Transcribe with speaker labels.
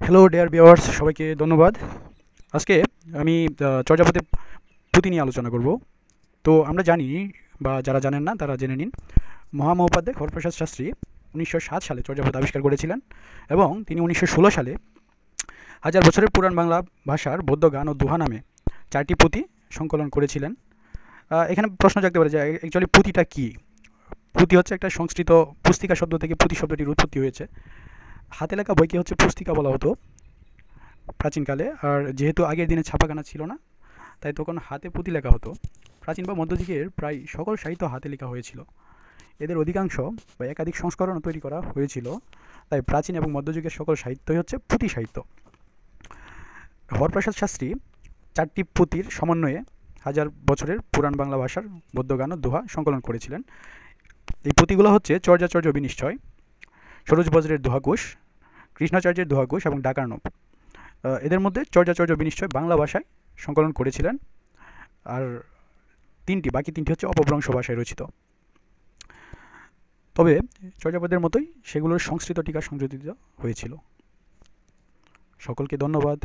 Speaker 1: Hello dear viewers, সবাইকে ধন্যবাদ। আজকে আমি চর্যাপদের পুঁথি নিয়ে আলোচনা করব। তো আমরা জানি, বা যারা জানেন না তারা জেনে নিন। মহামহোপাধ্যায় হরপ্রসাদ শাস্ত্রী 1907 সালে চর্যাপদ আবিষ্কার করেছিলেন এবং তিনি 1916 সালে হাজার বছরের পুরাণ বাংলা ভাষার বদ্য গান ও দোহা নামে 4টি পুঁথি সংকলন করেছিলেন। এখানে প্রশ্ন জাগতে পারে যে অ্যাকচুয়ালি পুঁথিটা কী। পুঁথি হচ্ছে একটা সংস্কৃত পুস্তিকা শব্দ থেকে পুঁথি শব্দটির উৎপত্তি হয়েছে। হাতে লেখা বইকে হচ্ছে পুস্তিকা বলা হতো প্রাচীনকালে। আর যেহেতু আগের দিনে ছাপাখানা ছিল না, তাই তখন হাতে পুঁথি লেখা হতো। প্রাচীন বা মধ্যযুগের প্রায় সকল সাহিত্য হাতে লেখা হয়েছিল। এদের অধিকাংশ বা একাধিক সংস্করণ তৈরি করা হয়েছিল। তাই প্রাচীন এবং মধ্যযুগের সকল সাহিত্যই হচ্ছে পুঁথি সাহিত্য। হরপ্রসাদ শাস্ত্রী 4টি পুঁথির সমন্বয়ে হাজার বছরের পুরাণ বাংলা ভাষার গদ্য গান ও দোহা সংকলন করেছিলেন। এই পুঁথিগুলো হচ্ছে চর্যাচর্য বিনিশ্চয়, সরোজ বজ্রের দোহাকুশ, কৃষ্ণাচার্যের দোহাকুশ এবং ডাকার্ণব। এদের মধ্যে চর্যাচর্য বিনিশ্চয় বাংলা ভাষায় সংকলন করেছিলেন। আর বাকি তিনটি হচ্ছে অপভ্রংশ ভাষায় রচিত। তবে চর্যাপদের মতোই সেগুলোর সংস্কৃত টিকা সংযোজিত হয়েছিল। সকলকে ধন্যবাদ।